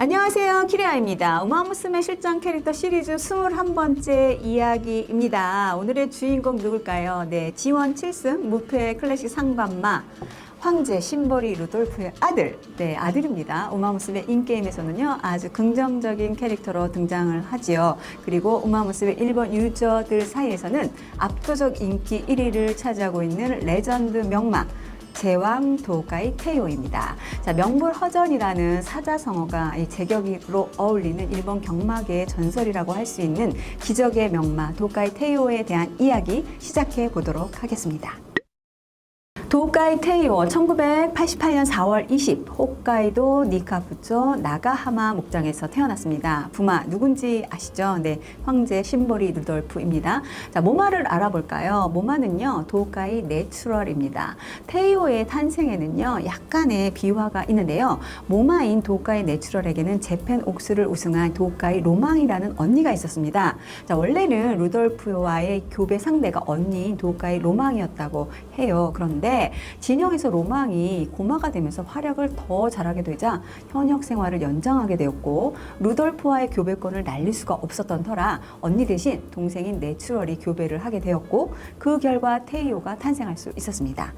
안녕하세요, 키리아입니다. 우마무스메 실장 캐릭터 시리즈 21번째 이야기입니다. 오늘의 주인공 누굴까요? 네, 지원 7승 무패 클래식 상관마 황제 심보리 루돌프의 아들, 네, 아들입니다. 우마무스메 인게임에서는요, 아주 긍정적인 캐릭터로 등장을 하지요. 그리고 우마무스메 일본 유저들 사이에서는 압도적 인기 1위를 차지하고 있는 레전드 명마 제왕 도가이 테이오입니다. 자, 명불허전이라는 사자성어가 이 제격으로 어울리는 일본 경마계의 전설이라고 할 수 있는 기적의 명마 도가이 테이오에 대한 이야기 시작해 보도록 하겠습니다. 도가이 테이오 1988년 4월 20 홋카이도 니카부초 나가하마 목장에서 태어났습니다. 부마 누군지 아시죠? 네, 황제 심보리 루돌프입니다. 자, 모마를 알아볼까요? 모마는요, 도가이 내추럴입니다. 테이오의 탄생에는요, 약간의 비화가 있는데요. 모마인 도가이 내추럴에게는 재팬 옥스를 우승한 도가이 로망이라는 언니가 있었습니다. 자, 원래는 루돌프와의 교배 상대가 언니인 도가이 로망이었다고 해요. 그런데 진영에서 로망이 고마가 되면서 활약을 더 잘하게 되자 현역 생활을 연장하게 되었고, 루돌프와의 교배권을 날릴 수가 없었던 터라 언니 대신 동생인 내추럴이 교배를 하게 되었고, 그 결과 테이오가 탄생할 수 있었습니다.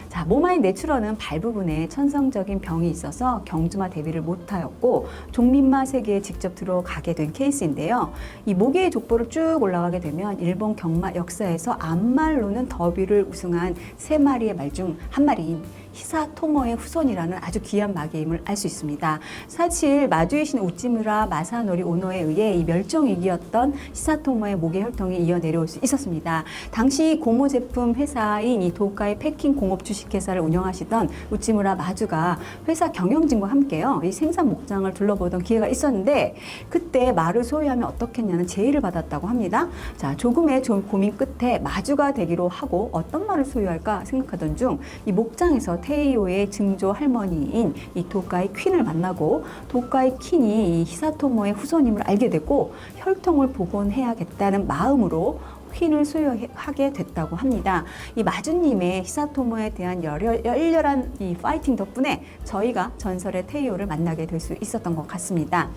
자, 모마인 내추럴은 발 부분에 천성적인 병이 있어서 경주마 데뷔를 못하였고 종민마 세계에 직접 들어가게 된 케이스인데요. 이 모계의 족보를 쭉 올라가게 되면 일본 경마 역사에서 암말로는 더비를 우승한 세 마리의 말 중 한 마리인 히사토모의 후손이라는 아주 귀한 마개임을 알 수 있습니다. 사실 마주이신 우찌무라 마사노리 오노에 의해 이 멸종위기였던 히사토모의 모계 혈통이 이어 내려올 수 있었습니다. 당시 고모 제품 회사인 이 도가이 패킹 공업 주식회사를 운영하시던 우찌무라 마주가 회사 경영진과 함께요, 이 생산 목장을 둘러보던 기회가 있었는데, 그때 말을 소유하면 어떻겠냐는 제의를 받았다고 합니다. 자, 조금의 고민 끝에 마주가 되기로 하고 어떤 말을 소유할까 생각하던 중 이 목장에서 테이오의 증조 할머니인 이 도가이 퀸을 만나고, 도가이 퀸이 이 히사토모의 후손임을 알게 되고 혈통을 복원해야겠다는 마음으로 퀸을 소유하게 됐다고 합니다. 이 마주님의 히사토모에 대한 열렬한 이 파이팅 덕분에 저희가 전설의 테이오를 만나게 될 수 있었던 것 같습니다.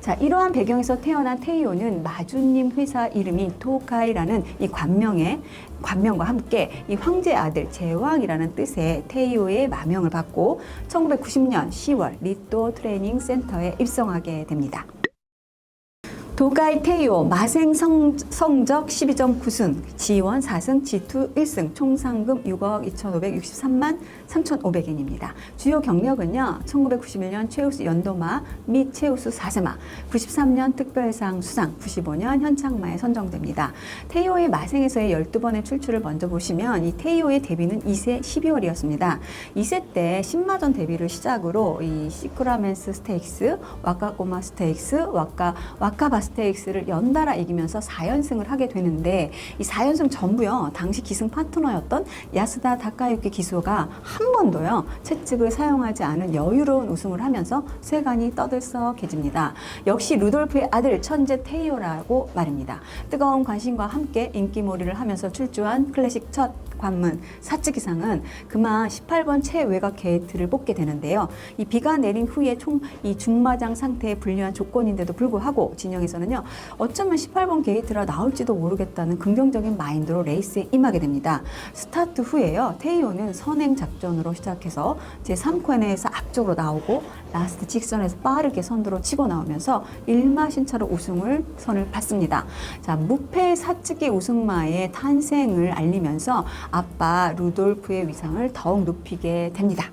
자, 이러한 배경에서 태어난 테이오는 마주님 회사 이름인 도가이라는 이 관명과 함께 이 황제 아들 제왕이라는 뜻의 테이오의 마명을 받고 1990년 10월 리또 트레이닝 센터에 입성하게 됩니다. 도가이 테이오 마생 성적 12.9승, 지원 4승, 지투 1승, 총 상금 6억 2,563만 3,500엔입니다. 주요 경력은요, 1991년 최우수 연도마 및 최우수 4세마, 93년 특별상 수상, 95년 현창마에 선정됩니다. 테이오의 마생에서의 12번의 출출을 먼저 보시면 이 테이오의 데뷔는 2세 12월이었습니다. 2세 때 신마전 데뷔를 시작으로 이 시크라멘스 스테이크스, 와카꼬마 스테이크스, 와카바 스테이크스를 연달아 이기면서 4연승을 하게 되는데, 이 4연승 전부요, 당시 기승 파트너였던 야스다 다카유키 기수가 한 번도요 채찍을 사용하지 않은 여유로운 우승을 하면서 세간이 떠들썩해집니다. 역시 루돌프의 아들 천재 테이오라고 말입니다. 뜨거운 관심과 함께 인기몰이를 하면서 출주한 클래식 첫 관문 사츠기상은 그만 18번 최외곽 게이트를 뽑게 되는데요. 이 비가 내린 후에 이 중마장 상태에 불리한 조건인데도 불구하고 진영에서는요, 어쩌면 18번 게이트라 나올지도 모르겠다는 긍정적인 마인드로 레이스에 임하게 됩니다. 스타트 후에요, 테이오는 선행 작전으로 시작해서 제3코너에서 앞쪽으로 나오고 라스트 직선에서 빠르게 선두로 치고 나오면서 일마신차로 선을 받습니다. 자, 무패 사츠기 우승마의 탄생을 알리면서 아빠 루돌프의 위상을 더욱 높이게 됩니다.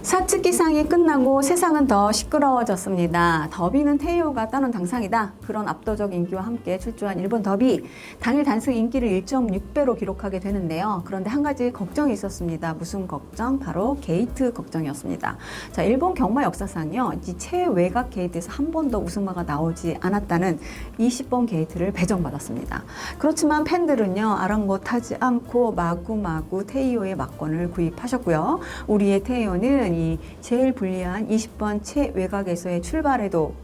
사츠기상이 끝나고 세상은 더 시끄러워졌습니다. 더비는 테이오가 따놓은 당상이다. 그런 압도적 인기와 함께 출주한 일본 더비, 당일 단승 인기를 1.6배로 기록하게 되는데요. 그런데 한 가지 걱정이 있었습니다. 무슨 걱정? 바로 게이트 걱정이었습니다. 자, 일본 경마 역사상요, 이 최외곽 게이트에서 한 번도 우승마가 나오지 않았다는 20번 게이트를 배정받았습니다. 그렇지만 팬들은요, 아랑곳하지 않고 마구마구 테이오의 막권을 구입하셨고요. 우리의 테이오는 이 제일 불리한 20번 최외곽에서의 출발에도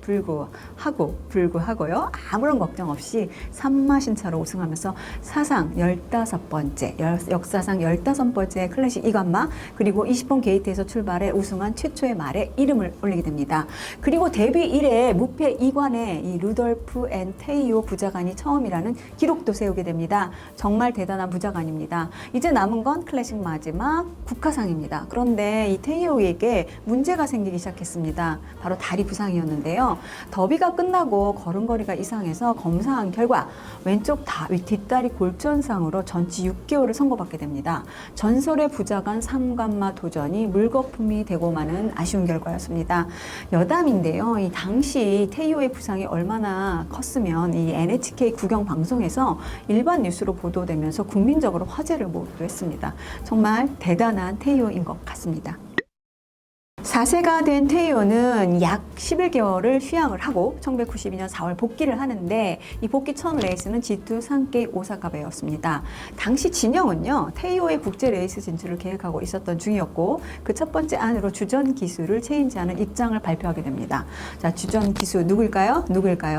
불구하고요. 아무런 걱정 없이 3마신 차로 우승하면서 사상 15번째, 역사상 15번째 클래식 이관마, 그리고 20번 게이트에서 출발해 우승한 최초의 말에 이름을 올리게 됩니다. 그리고 데뷔 이래 무패 2관에 이 루돌프 앤 테이오 부자간이 처음이라는 기록도 세우게 됩니다. 정말 대단한 부자간입니다. 이제 남은 건 클래식 마지막 국가상입니다. 그런데 이 테이오에게 문제가 생기기 시작했습니다. 바로 다리 부상이었는데요. 더비가 끝나고 걸음걸이가 이상해서 검사한 결과 왼쪽 뒷다리 골전상으로 전치 6개월을 선고받게 됩니다. 전설의 부자간 3관마 도전이 물거품이 되고 마는 아쉬운 결과였습니다. 여담인데요. 이 당시 테이오의 부상이 얼마나 컸으면 이 NHK 국영 방송에서 일반 뉴스로 보도되면서 국민적으로 화제를 모으기도 했습니다. 정말 대단한 테이오인 것 같습니다. 4세가 된 테이오는 약 11개월을 휴양을 하고 1992년 4월 복귀를 하는데 이 복귀 첫 레이스는 G2 산케이 오사카베였습니다. 당시 진영은요, 테이오의 국제 레이스 진출을 계획하고 있었던 중이었고 그 첫 번째 안으로 주전 기수를 체인지하는 입장을 발표하게 됩니다. 자, 주전 기수 누굴까요?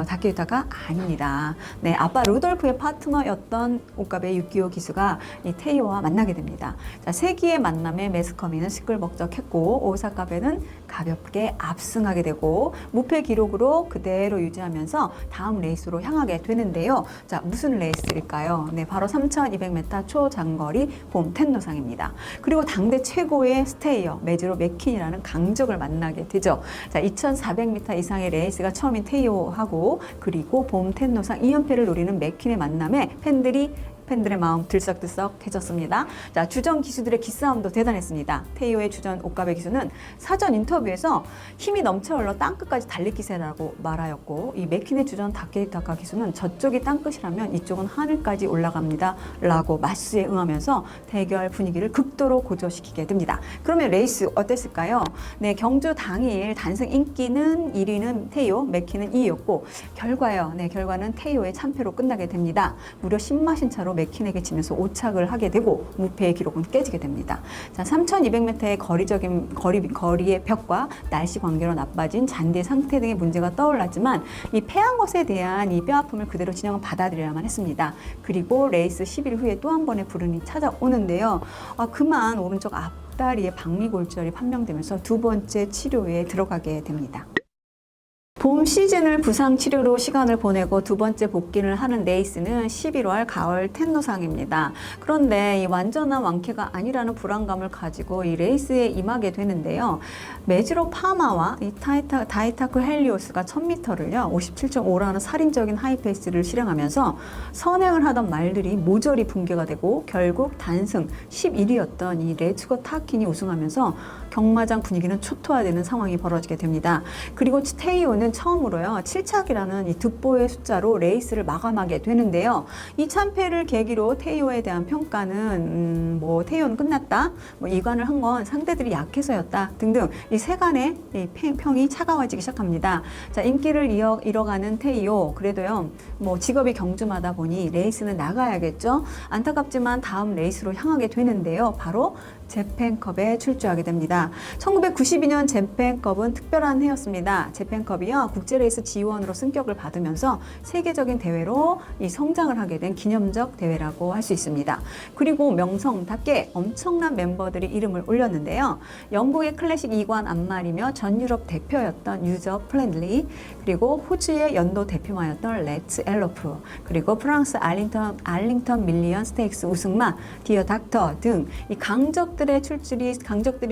다케유타가 아닙니다. 네, 아빠 루돌프의 파트너였던 오카베 유키오 기수가 이 테이오와 만나게 됩니다. 자, 세기의 만남에 매스컴이는 시끌벅적했고 오사카베는 가볍게 압승하게 되고 무패 기록으로 그대로 유지하면서 다음 레이스로 향하게 되는데요. 자, 무슨 레이스일까요? 네, 바로 3200m 초장거리 봄 텐노상입니다. 그리고 당대 최고의 스테이어 메즈로 맥킨이라는 강적을 만나게 되죠. 자, 2400m 이상의 레이스가 처음인 테이오하고 그리고 봄 텐노상 2연패를 노리는 맥킨의 만남에 팬들의 마음 들썩들썩해졌습니다. 자, 주전 기수들의 기싸움도 대단했습니다. 테이오의 주전 오카베 기수는 사전 인터뷰에서 힘이 넘쳐 흘러 땅끝까지 달릴 기세라고 말하였고 이 맥킨의 주전 다케유타카 기수는 저쪽이 땅끝이라면 이쪽은 하늘까지 올라갑니다 라고 맞수에 응하면서 대결 분위기를 극도로 고조시키게 됩니다. 그러면 레이스 어땠을까요? 네, 경주 당일 단승 인기는 1위는 테이오, 맥킨은 2위였고 결과는 테이오의 참패로 끝나게 됩니다. 무려 10마신 차로 맥킨에게 지면서 오착을 하게 되고 무패의 기록은 깨지게 됩니다. 자, 3200m의 거리의 벽과 날씨 관계로 나빠진 잔디 상태 등의 문제가 떠올랐지만 이 패한 것에 대한 이 뼈아픔을 그대로 진영은 받아들여야만 했습니다. 그리고 레이스 10일 후에 또 한 번의 불운이 찾아오는데요. 그만 오른쪽 앞다리에 박리골절이 판명되면서 두 번째 치료에 들어가게 됩니다. 봄 시즌을 부상 치료로 시간을 보내고 두 번째 복귀를 하는 레이스는 11월 가을 텐노상입니다. 그런데 이 완전한 완쾌가 아니라는 불안감을 가지고 이 레이스에 임하게 되는데요. 메지로 파마와 이 다이타쿠 헬리오스가 1000m를요 57.5라는 살인적인 하이페이스를 실행하면서 선행을 하던 말들이 모조리 붕괴가 되고 결국 단승 11위였던 이 레츠고 타킨이 우승하면서 경마장 분위기는 초토화되는 상황이 벌어지게 됩니다. 그리고 테이오는 처음으로요 7착이라는 이 득보의 숫자로 레이스를 마감하게 되는데요. 이 참패를 계기로 테이오에 대한 평가는 테이오는 끝났다, 이관을 한 건 상대들이 약해서였다 등등 이 세간의 평이 차가워지기 시작합니다. 자, 인기를 잃어가는 테이오, 그래도요 직업이 경주마다 보니 레이스는 나가야겠죠. 안타깝지만 다음 레이스로 향하게 되는데요. 바로 재팬컵에 출주하게 됩니다. 1992년 재팬컵은 특별한 해였습니다. 재팬컵이요 국제레이스 G1으로 승격을 받으면서 세계적인 대회로 이 성장을 하게 된 기념적 대회라고 할 수 있습니다. 그리고 명성답게 엄청난 멤버들이 이름을 올렸는데요. 영국의 클래식 2관 안말이며 전 유럽 대표였던 유저 플랜들리, 그리고 호주의 연도 대표마였던 레츠 엘로프, 그리고 프랑스 알링턴 밀리언 스테이크스 우승마 디어 닥터 등 이 강적들이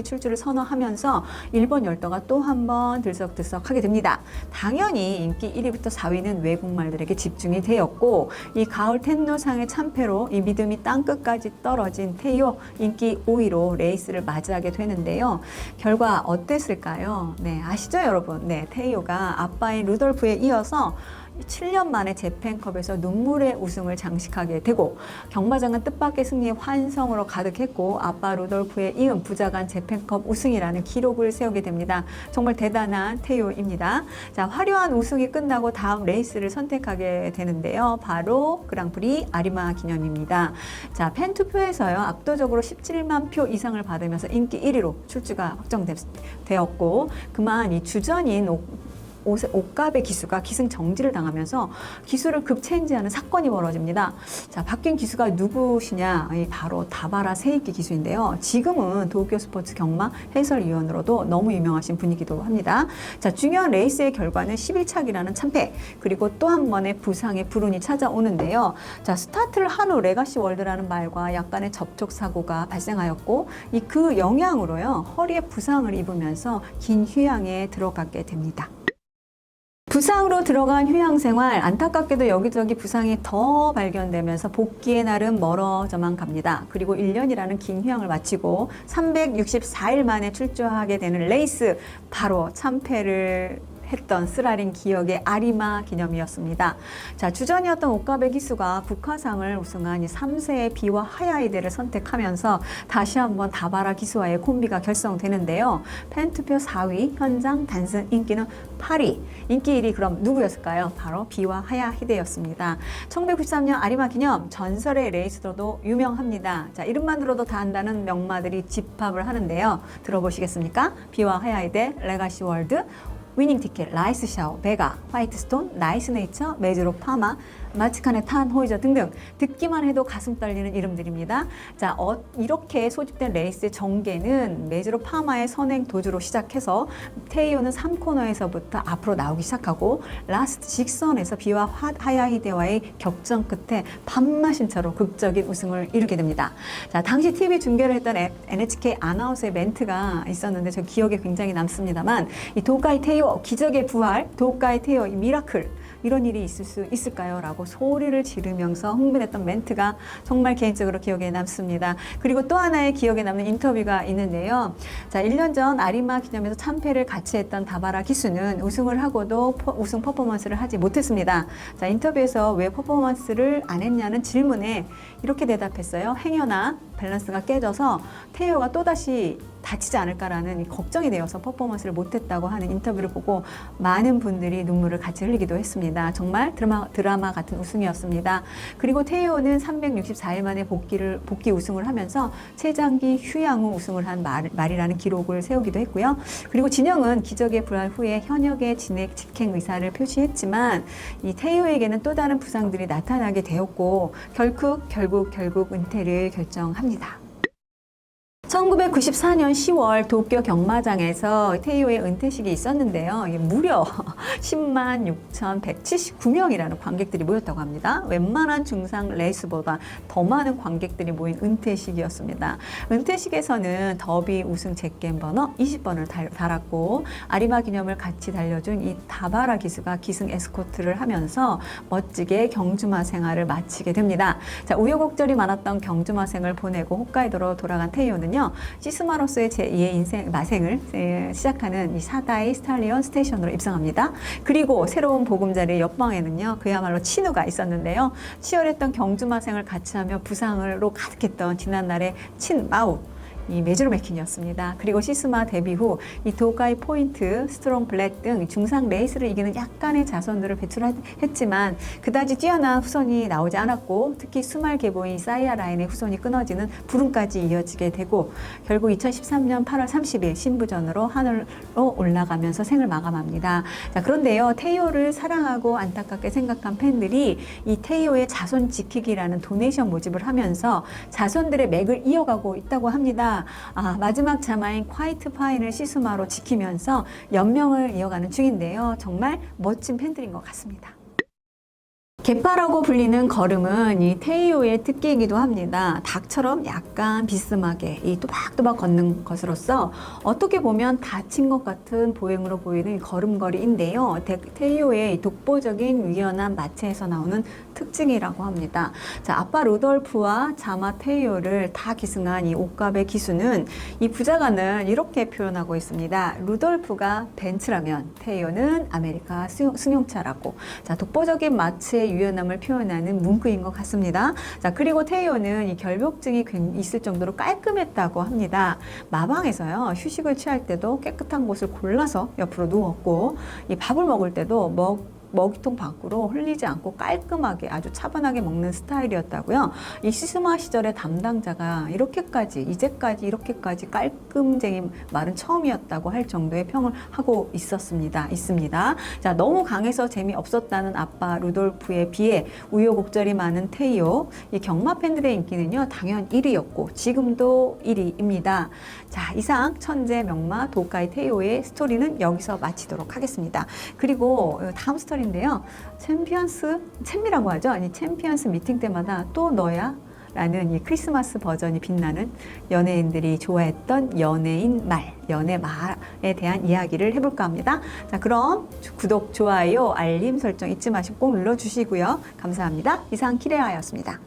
출주를 선언하면서 일본 열도가 또 한 번 들썩들썩하게 됩니다. 당연히 인기 1위부터 4위는 외국말들에게 집중이 되었고 이 가을 텐노상의 참패로 이 믿음이 땅끝까지 떨어진 테이오, 인기 5위로 레이스를 맞이하게 되는데요. 결과 어땠을까요? 네, 아시죠 여러분? 네, 테이오가 아빠인 루돌프에 이어서 7년 만에 재팬컵에서 눈물의 우승을 장식하게 되고 경마장은 뜻밖의 승리의 환성으로 가득했고 아빠 루돌프에 이은 부자간 재팬컵 우승이라는 기록을 세우게 됩니다. 정말 대단한 태요입니다. 자, 화려한 우승이 끝나고 다음 레이스를 선택하게 되는데요. 바로 그랑프리 아리마 기념입니다. 자, 팬 투표에서요. 압도적으로 17만 표 이상을 받으면서 인기 1위로 출주가 확정되었고 그만 이 주전인 옥갑의 기수가 기승 정지를 당하면서 기수를 급체인지하는 사건이 벌어집니다. 자, 바뀐 기수가 누구시냐? 바로 다바라 세이키 기수인데요. 지금은 도쿄 스포츠 경마 해설위원으로도 너무 유명하신 분이기도 합니다. 자, 중요한 레이스의 결과는 11차기라는 참패, 그리고 또 한 번의 부상의 불운이 찾아오는데요. 자, 스타트를 한 후 레가시 월드라는 말과 약간의 접촉 사고가 발생하였고 그 영향으로요. 허리에 부상을 입으면서 긴 휴양에 들어가게 됩니다. 부상으로 들어간 휴양 생활, 안타깝게도 여기저기 부상이 더 발견되면서 복귀의 날은 멀어져만 갑니다. 그리고 1년이라는 긴 휴양을 마치고 364일 만에 출조하게 되는 레이스, 바로 참패를 했던 쓰라린 기억의 아리마 기념이었습니다. 자, 주전이었던 옥가베 기수가 국화상을 우승한 이 3세의 비와 하야이데를 선택하면서 다시 한번 다바라 기수와의 콤비가 결성되는데요. 팬투표 4위, 현장 단승 인기는 8위. 인기 1위 그럼 누구였을까요? 바로 비와 하야히데였습니다. 1993년 아리마 기념, 전설의 레이스로도 유명합니다. 자, 이름만 들어도 다 안다는 명마들이 집합을 하는데요. 들어보시겠습니까? 비와 하야히데, 레가시 월드, 위닝 티켓, 라이스 샤오, 베가, 화이트 스톤, 나이스 네이처, 메즈로 파마, 마츠카네 탄 호이저 등등 듣기만 해도 가슴 떨리는 이름들입니다. 자, 이렇게 소집된 레이스의 전개는 메즈로 파마의 선행 도주로 시작해서 테이오는 3코너에서부터 앞으로 나오기 시작하고 라스트 직선에서 비와 하야히데와의 격전 끝에 밥맛인차로 극적인 우승을 이루게 됩니다. 자, 당시 TV 중계를 했던 NHK 아나운서의 멘트가 있었는데 저 기억에 굉장히 남습니다만 이 도카이 테이오 기적의 부활, 도카이 테이오 미라클 이런 일이 있을 수 있을까요? 라고 소리를 지르면서 흥분했던 멘트가 정말 개인적으로 기억에 남습니다. 그리고 또 하나의 기억에 남는 인터뷰가 있는데요. 자, 1년 전 아리마 기념에서 참패를 같이 했던 다바라 기수는 우승을 하고도 우승 퍼포먼스를 하지 못했습니다. 자, 인터뷰에서 왜 퍼포먼스를 안 했냐는 질문에 이렇게 대답했어요. 행여나 밸런스가 깨져서 테이오가 또다시 다치지 않을까라는 걱정이 되어서 퍼포먼스를 못했다고 하는 인터뷰를 보고 많은 분들이 눈물을 같이 흘리기도 했습니다. 정말 드라마 같은 우승이었습니다. 그리고 테이오는 364일 만에 복귀 우승을 하면서 최장기 휴양 후 우승을 한 말이라는 기록을 세우기도 했고요. 그리고 진영은 기적의 부활 후에 현역의 직행 의사를 표시했지만 이 테이오에게는 또 다른 부상들이 나타나게 되었고 결국 은퇴를 결정합니다. 1994년 10월 도쿄 경마장에서 테이오의 은퇴식이 있었는데요. 이게 무려 10만 6,179명이라는 관객들이 모였다고 합니다. 웬만한 중상 레이스보다 더 많은 관객들이 모인 은퇴식이었습니다. 은퇴식에서는 더비 우승 제겜 번호 20번을 달았고 아리마 기념을 같이 달려준 이 다바라 기수가 기승 에스코트를 하면서 멋지게 경주마 생활을 마치게 됩니다. 자, 우여곡절이 많았던 경주마 생을 보내고 홋카이도로 돌아간 테이오는요. 시스마로서의 제2의 마생을 시작하는 이 사다이 스탈리온 스테이션으로 입성합니다. 그리고 새로운 보금자리의 옆방에는요. 그야말로 친우가 있었는데요. 치열했던 경주마생을 같이 하며 부상으로 가득했던 지난날의 친마우 이 메즈로 맥킨이었습니다. 그리고 시스마 데뷔 후 이 도카이 포인트, 스트롱 블랙 등 중상 레이스를 이기는 약간의 자손들을 배출했지만 그다지 뛰어난 후손이 나오지 않았고 특히 수말 계보인 사이아 라인의 후손이 끊어지는 불운까지 이어지게 되고 결국 2013년 8월 30일 신부전으로 하늘로 올라가면서 생을 마감합니다. 자, 그런데요. 테이오를 사랑하고 안타깝게 생각한 팬들이 이 테이오의 자손 지키기라는 도네이션 모집을 하면서 자손들의 맥을 이어가고 있다고 합니다. 마지막 자마인 콰이트 파인을 시스마로 지키면서 연명을 이어가는 중인데요. 정말 멋진 팬들인 것 같습니다. 개파라고 불리는 걸음은 이 테이오의 특기이기도 합니다. 닭처럼 약간 비스듬하게 이 또박또박 걷는 것으로서 어떻게 보면 다친 것 같은 보행으로 보이는 걸음걸이인데요. 테이오의 독보적인 유연한 마체에서 나오는 특징이라고 합니다. 자, 아빠 루돌프와 자마 테이오를 다 기승한 이 옷갑의 기수는 이 부자가는 이렇게 표현하고 있습니다. 루돌프가 벤츠라면 테이오는 아메리카 승용차라고. 자, 독보적인 마츠의 유연함을 표현하는 문구인 것 같습니다. 자, 그리고 테이오는 이 결벽증이 있을 정도로 깔끔했다고 합니다. 마방에서요, 휴식을 취할 때도 깨끗한 곳을 골라서 옆으로 누웠고, 이 밥을 먹을 때도 먹이통 밖으로 흘리지 않고 깔끔하게 아주 차분하게 먹는 스타일이었다고요. 이 시스마 시절의 담당자가 이제까지 깔끔쟁이 말은 처음이었다고 할 정도의 평을 하고 있습니다. 자, 너무 강해서 재미없었다는 아빠 루돌프에 비해 우여곡절이 많은 테이오. 이 경마 팬들의 인기는요, 당연 1위였고 지금도 1위입니다. 자, 이상 천재 명마 도카이 테이오의 스토리는 여기서 마치도록 하겠습니다. 그리고 다음 스토리인데요. 챔미라고 하죠. 아니, 챔피언스 미팅 때마다 또 너야? 라는 이 크리스마스 버전이 빛나는 연예인들이 좋아했던 연예인 말, 연애 말에 대한 이야기를 해볼까 합니다. 자, 그럼 구독, 좋아요, 알림 설정 잊지 마시고 꼭 눌러주시고요. 감사합니다. 이상 키레아였습니다.